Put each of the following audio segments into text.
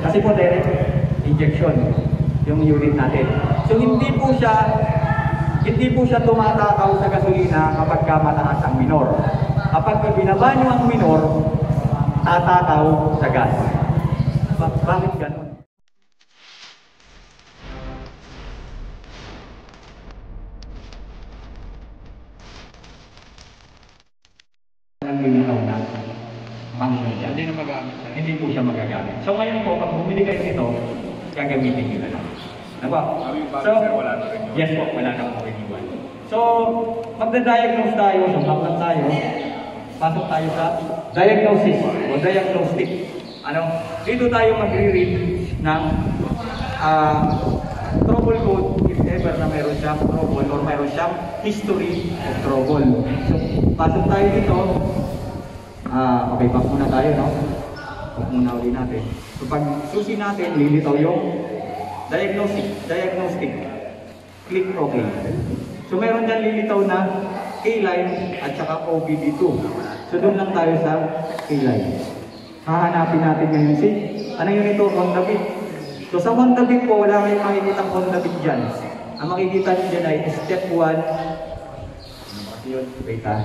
Kasi po direct injection yung unit natin. So hindi po siya tumatakaw sa gasolina kapag mataas ang minor. Kapag binaba nyo ang minor, tatakaw sa gas. Bakit ganun? Hindi na magamit. Hindi po siya magagamit. So ngayon po, pag bumili kayo nito, gagamitin nyo na lang. Diba? So, yes po, wala na po renewal. So, magda-diagnose tayo, sumaplan tayo, pasok tayo sa diagnosis o diagnostic. Dito tayo magre-read ng trouble code if ever na meron siyang trouble or meron siyang history of trouble. So, pasok tayo dito. Okay, back muna tayo, no? Back muna ulit natin. So, pag susi natin, lilitaw yung diagnostic. Click OK. So, meron dyan lilitaw na K-line at saka OBD2. So, doon lang tayo sa K-line. Hahanapin natin ngayon si, ano yun ito? Honda Beat. So, sa Honda Beat po, wala kayong makikita ang Honda Beat dyan. Ang makikita nyo dyan ay step 1. Wait ha.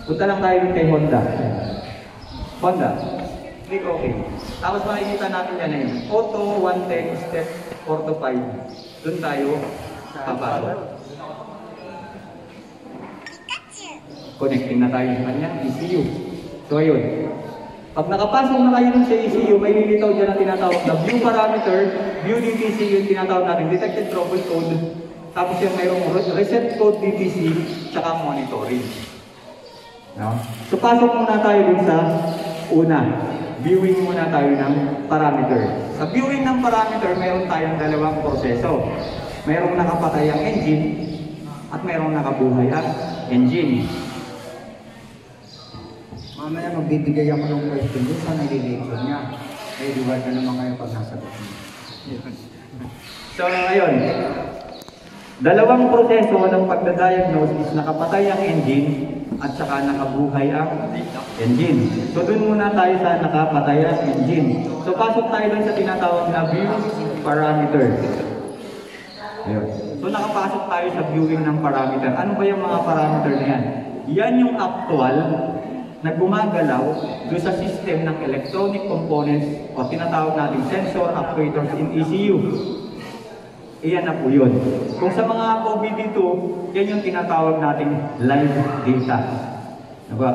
Punta lang tayo kay Honda. Honda. Click OK. Tapos makikita natin yan na yun. Auto 110 step 4 to 5. Doon tayo papasok. Connecting na tayo sa kanya. ECU. So ayun. Pag nakapasok na kayo sa ECU, may lilitaw dyan na tinatawag na view parameter, view DTC yung tinatawag natin, detected trouble code. Tapos yung mayroong reset code DTC, tsaka monitoring. No? So pasok muna tayo dun sa una. Viewing muna tayo ng parameter. Sa viewing ng parameter, meron tayong dalawang proseso. Merong nakapatay ang engine at merong nakabuhay ang engine. Mamaya magbibigay ako ng question doon sa nag-relation niya. May reward na naman kayo pag nasagot niya. So ngayon, dalawang proseso ng pagdadiagnose is nakapatay ang engine at saka nakabuhay ang engine. So doon muna tayo sa nakapatay ang engine. So pasok tayo doon sa tinatawag na view parameter. Ayun. So nakapasok tayo sa viewing ng parameter. Ano ba yung mga parameter na yan? Yan yung actual na gumagalaw doon sa system ng electronic components o tinatawag natin sensor actuators in ECU. Iyan na po yun. Kung sa mga OBD2, yan yung tinatawag nating live data. Diba?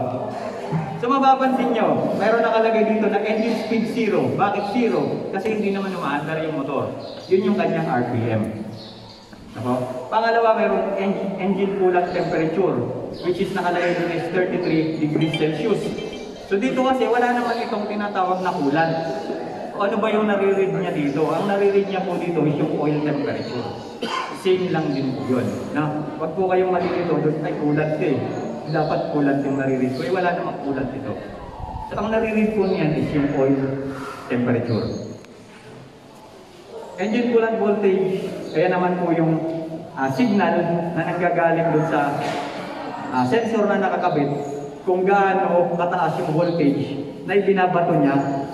So mapapansin nyo, mayroon nakalagay dito na engine speed 0. Bakit 0? Kasi hindi naman umaandar yung motor. Yun yung kanyang RPM. Diba? Pangalawa, mayroon engine coolant temperature, which is nakalagay dito is 33 degrees Celsius. So dito kasi wala naman itong tinatawag na coolant. Ano ba yung nare-read niya dito? Ang nare-read niya po dito is yung oil temperature. Same lang din po yun. Na, wag po kayong malilito doon, ay coolant eh. Dapat coolant yung nare-read ko. Eh wala namang coolant ito. So ang nare-read po niyan is yung oil temperature. Engine coolant voltage, kaya naman po yung signal na nanggagaling doon sa sensor na nakakabit kung gaano kataas yung voltage na ibinabato niya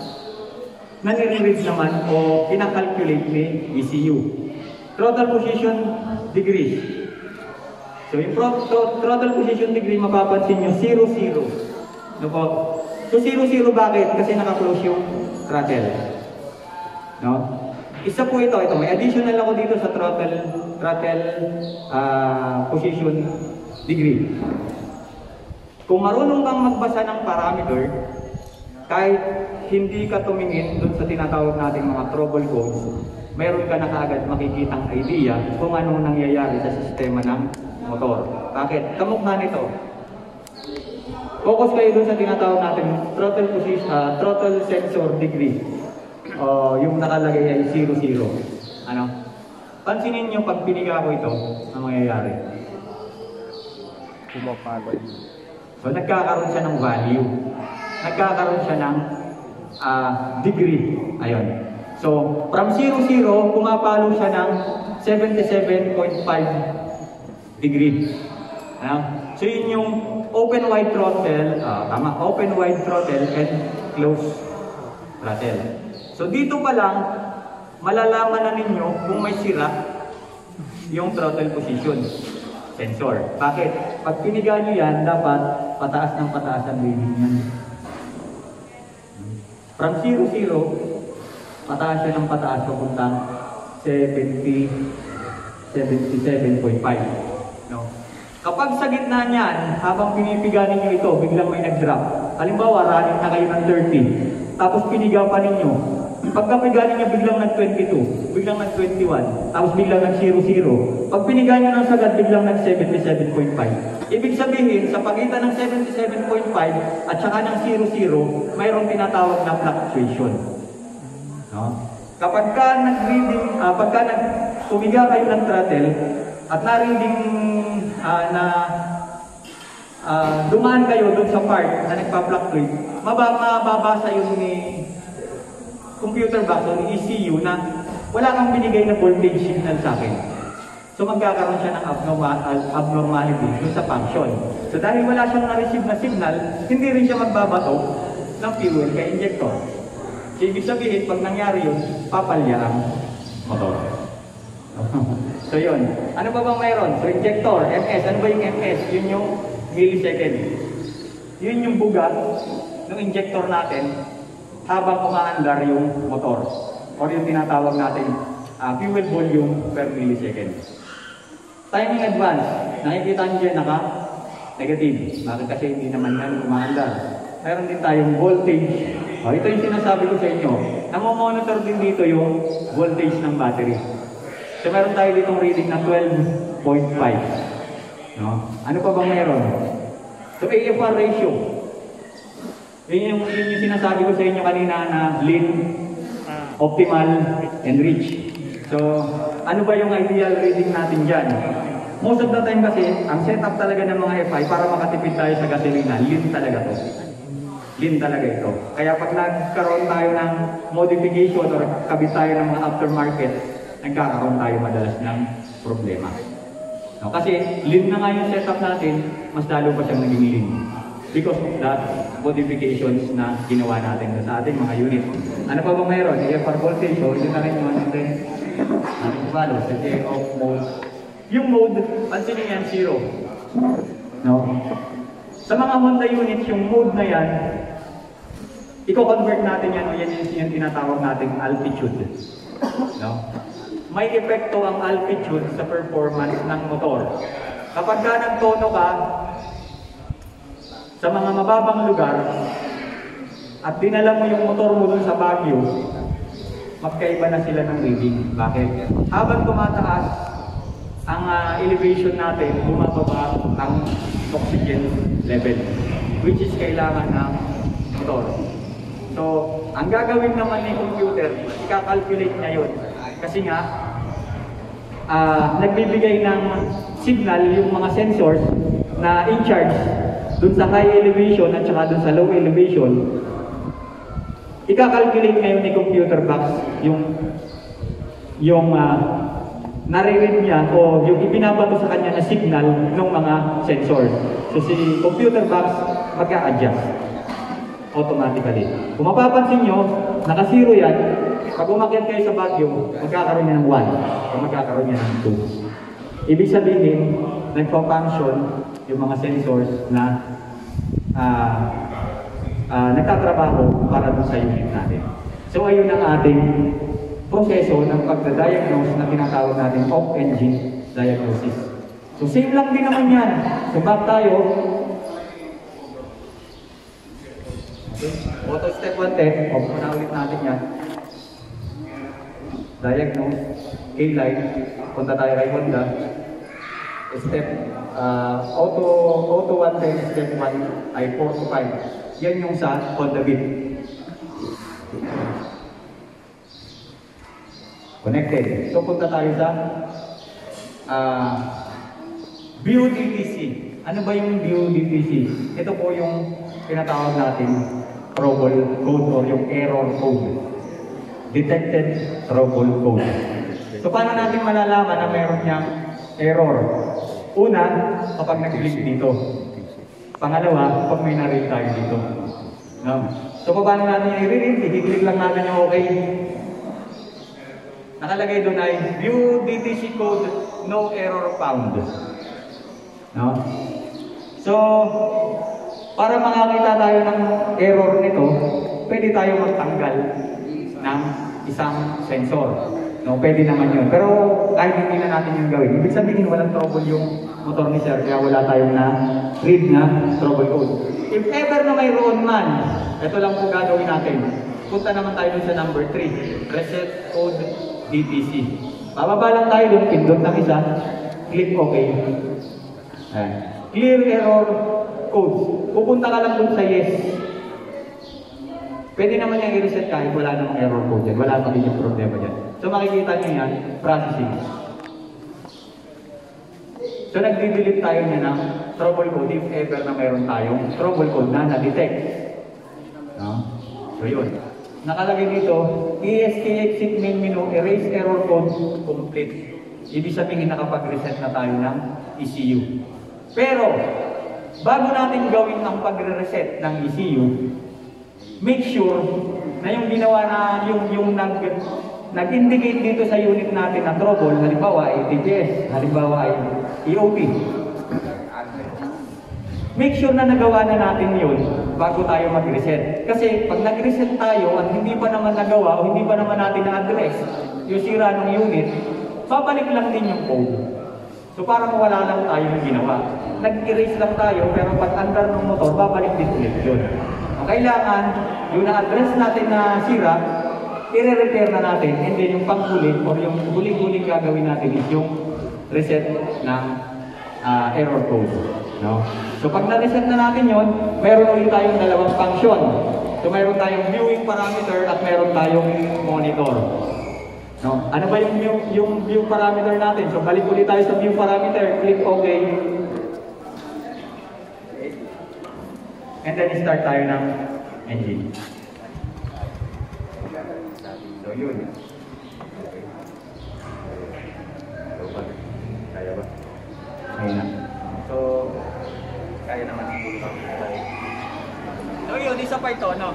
na nire-read naman o kinakalculate ni ECU. Throttle position degree. So yung throttle position degree, mapapansin nyo 0-0. No po? So 0-0 bakit? Kasi naka-close yung throttle. No? Isa po ito. May additional ako dito sa throttle position degree. Kung marunong kang magbasa ng parameter, kahit hindi ka tumingin doon sa tinatawag nating mga trouble codes, mayroon ka na kaagad makikitang idea kung anong nangyayari sa sistema ng motor. Bakit? Kamukha nito. Focus kayo doon sa tinatawag natin throttle sensor degree. Yung nakalagay ay 0-0. Ano? Pansinin nyo pag piniga ko ito, ang mangyayari. Pumapagod. So nagkakaroon siya ng value. Nagkakaroon siya ng degree. Ayun. So, from 0-0, pumapalo siya ng 77.5 degree. Ano? So, yun yung open wide throttle, open wide throttle and close throttle. So dito pa lang, malalaman na ninyo kung may sira yung throttle position sensor. Bakit? Pag piniga nyo yan, dapat pataas ng pataas ang reading yan. From 0, 0, pataas siya ng pataas papuntang 77.5. No? Kapag sa gitna niyan, habang pinipiga ninyo ito, biglang may nag-drop. Halimbawa, running na kayo ng 30, tapos piniga pa ninyo. Pagka piga ninyo, biglang nag-22, biglang nag-21, tapos biglang nag-0, 0. Pag piniga nyo ng sagad, biglang nag-77.5. Ibig sabihin, sa pagitan ng 77.5 at saka ng 0, 0, mayroong tinatawag na fluctuation. No? Kapag ka nag-reading, pagka tumiga kayo ng throttle at na-reading dumaan kayo doon sa part na nagpa-fluctuate, mababasa yun ni computer box o ni ECU na wala kang binigay na voltage signal sa akin. So magkakaroon siya ng abnormality doon sa function. So dahil wala siyang na-receive na signal, hindi rin siya magbabato ng fuel kay injector. So, ibig sabihin, pag nangyari yun, papalya ang motor. So yun. Ano ba bang mayroon? So injector, MS. Ano ba yung MS? Yun yung millisecond. Yun yung buga ng injector natin habang umaandar yung motor. Or yung tinatawag natin fuel volume per millisecond. Timing advance. Nakikita nyo dyan naka-negative. Bakit? Kasi hindi naman yan umaandar. Meron din tayong voltage. Ito yung sinasabi ko sa inyo. Namo-monitor din dito yung voltage ng battery. So meron tayo ditong reading na 12.5. No? Ano pa bang meron? So AFR ratio. Yun yung sinasabi ko sa inyo kanina na lean, optimal, and rich. So ano ba yung ideal reading natin dyan? Most of the time kasi, ang setup talaga ng mga FI para makatipid tayo sa gasolina, lean talaga to. Lean talaga ito. Kaya pag nagkaroon tayo ng modification or kabit tayo ng mga aftermarket, nagkakaroon tayo madalas ng problema. No, kasi lean na nga yung setup natin, mas lalo pa siyang naging lean. Because of the modifications na ginawa natin sa ating mga unit. Ano pa ba mayroon? AFR voltage, so yun na rin yung natin follow sa off mode. Yung mode, pansinin yan, 0. No? Sa mga Honda units, yung mode na yan, i-convert natin yan, o yan yung tinatawag nating altitude. No? May epekto ang altitude sa performance ng motor. Kapag ka nagtono ka sa mga mababang lugar at dinala mo yung motor mo dun sa Baguio, magkaiba na sila ng reading. Bakit? Habang tumataas ang elevation natin, bumababa ang oxygen level, which is kailangan ng motor. So, ang gagawin naman ni computer, ika-calculate niya yun. Kasi nga, nagbibigay ng signal yung mga sensors na in charge dun sa high elevation at saka dun sa low elevation. Ika-calculate ngayon ni computer box yung nare-read niya o yung ibinabato sa kanya na signal ng mga sensors. So si computer box mag-a-adjust automatically. Kung mapapansin nyo, naka-0 yan. Pag umakyat kayo sa Baguio, magkakaroon niya ng 1 o magkakaroon niya ng 2. Ibig sabihin, nagpa-function yung mga sensors na nagtatrabaho para dun sa unit natin. So ayun ang ating proseso ng pagda-diagnose na tinatawag natin off-engine diagnosis. So same lang din naman yan. So back tayo. Okay. Auto step 1 test. Off na ulit natin yan. Diagnose. K-line. Punta tayo kay Honda. Step auto 1 test. Step 1 ay 4 to 5. Yan yung sa Honda Beat. Connected. So punta tayo sa BUDTC. Ano ba yung BUDTC? Ito po yung tinatawag natin trouble code or yung error code. Detected trouble code. So paano natin malalaman na meron niyang error? Una, kapag nag-click dito. Pangalawa, pag may na-read tayo dito. No? So paano natin i-read? I-click lang natin yung okay. Nakalagay doon ay view DTC code, no error found. No? So, para makakita tayo ng error nito, pwede tayo magtanggal ng isang sensor. No, pwede naman yun. Pero kahit hindi na natin yung gawin, ibig sabihin walang trouble yung motor ni Sir, kaya wala tayong na-read na trouble code. If ever na mayroon man, ito lang po gagawin natin. Punta naman tayo dun sa number 3, reset code DTC. Bababa lang tayo dun, pindot ng isa, click OK. Ayan. Clear error codes. Pupunta ka lang dun sa yes. Pwede naman yung i-reset kahit wala namang error code dyan. Wala naman yung problema dyan. So makikita nyo yan, processing. So nagdi-delete tayo niya ng trouble code if ever na mayroon tayong trouble code na na-detect. No? So yun. Nakalagay dito, ESC exit main menu, erase error code, complete. Ibig sabihin nakapag-reset na tayo ng ECU. Pero, bago natin gawin ang pagre-reset ng ECU, make sure na yung ginawa na, yung nag-indicate dito sa unit natin na trouble, halimbawa ay TPS, halimbawa ay EOP. Make sure na nagawa na natin yun bago tayo mag-reset. Kasi pag nag-reset tayo at hindi pa naman nagawa o hindi pa naman natin na-address yung sira ng unit, babalik lang din yung code. So parang wala lang tayo yung ginawa. Nag-erase lang tayo pero pag under ng motor, babalik din ulit yun. O kailangan, yung na-address natin na sira, i-repair na natin, and then yung pang-huli or yung huling-huling gagawin natin is yung reset ng error code. No? So pag na-reset na natin yon, meron ulit tayong dalawang function. So meron tayong viewing parameter at meron tayong monitor. No? Ano ba yung view parameter natin? So balik ulit tayo sa view parameter, click OK. And then start tayo ng engine. So yun. Kaya ba? Kaya na. So, kaya naman siguro. So yun, isa pa ito, no?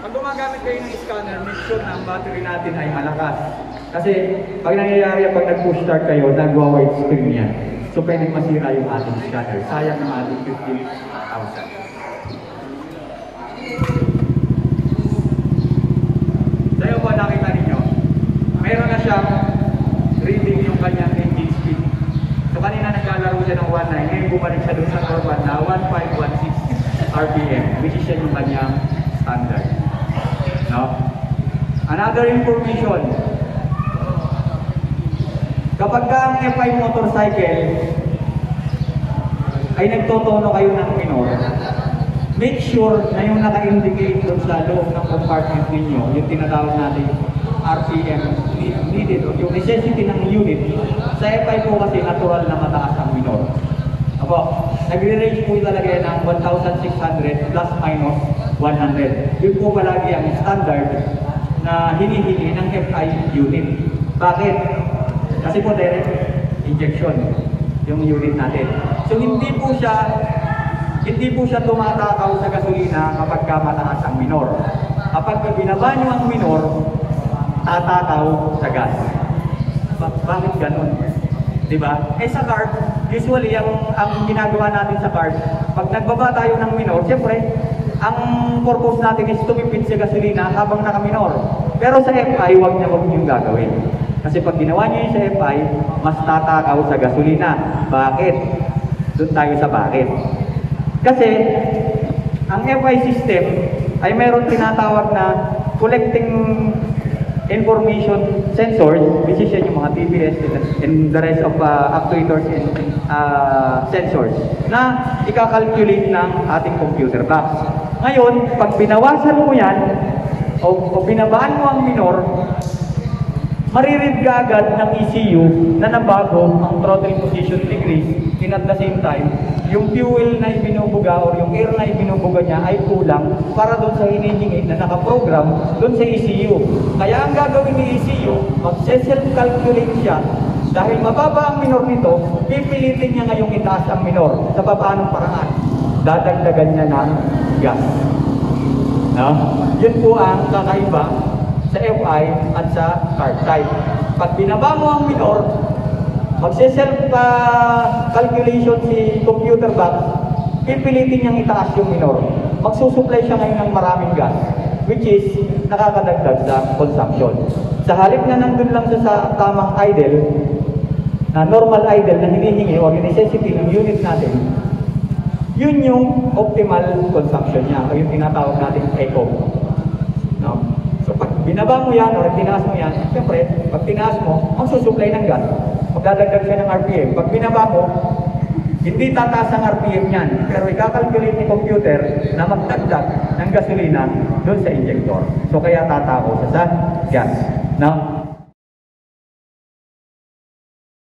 Pag gumagamit kayo ng scanner, make sure na ang battery natin ay malakas. Kasi pag nangyayari, pag nag-push start kayo, nagwa-white screen yan. So pwedeng masira yung ating scanner. Sayang ng ating 15,000. Sa'yo po nakita ninyo, mayroon na siyang reading yung kanyang engine speed. So kanina naglalaro siya ng 1.9, ngayon bumalik siya doon sa normal na 1.516 RPM, which is siya yung kanyang standard. No? Another information, kapag ang F5 motorcycle ay nagtotono kayo ng minor, make sure na yung naka-indicate doon sa loob ng compartment ninyo, yung tinatawag natin RPM needed o yung necessity ng unit. Sa F5 po kasi natural na mataas ang minor. Apo, nagre-range po talaga yan ng 1,600 plus minus 100. Yun po palagi ang standard na hinihingi ng F5 unit. Bakit? Kasi po direct injection yung unit natin. So hindi po siya tumatakaw sa gasolina kapag mataas ang minor. Kapag binaba nyo ang minor, tatakaw sa gas. Bakit ganun? Diba? Eh sa carb, usually ang ginagawa natin sa carb, pag nagbaba tayo ng minor, siyempre, ang purpose natin is tumipid sa gasolina habang naka-minor. Pero sa FI, huwag niyong gagawin. Kasi pag ginawa niyo yun sa FI, mas tatakaw sa gasolina. Bakit? Doon tayo sa bakit. Kasi, ang FI system ay meron tinatawag na collecting information sensors, which is yung mga TPS and the rest of actuators and sensors, na ikakalculate ng ating computer box. Ngayon, pag binawasan mo yan, o binabaan mo ang minor, mariread ka agad ng ECU na nabago ang throttle position degrees, and at the same time, yung fuel na ibinubuga o yung air na ibinubuga niya ay kulang para doon sa hinihingi na nakaprogram doon sa ECU. Kaya ang gagawin ni ECU, mag-self-calculate siya. Dahil mababa ang minor nito, pipilitin niya ngayong itaas ang minor. Sa paanong paraan? Dadagdagan niya ng gas. No? Yun po ang kakaiba sa FI at sa card type. Pag binaba mo ang minor, magse-self calculation si computer box, pipilitin niyang itaas yung minor. Magsusupply siya ngayon ng maraming gas, which is nakakadagdag sa consumption. Sa halip na nandun lang siya sa tamang idle, na normal idle na hinihingi o necessity ng unit natin, yun yung optimal consumption niya o yung tinatawag natin eco. No? So pag binaba mo yan o tinaas mo yan, siyempre, pag tinaas mo, ang susupply ng gas, magdadagdag siya ng RPM. Pag binaba mo, hindi tataas ang RPM niyan, pero ikakalculate ni computer na magdagdag ng gasolina doon sa injector. So kaya tatako siya sa gas. Now,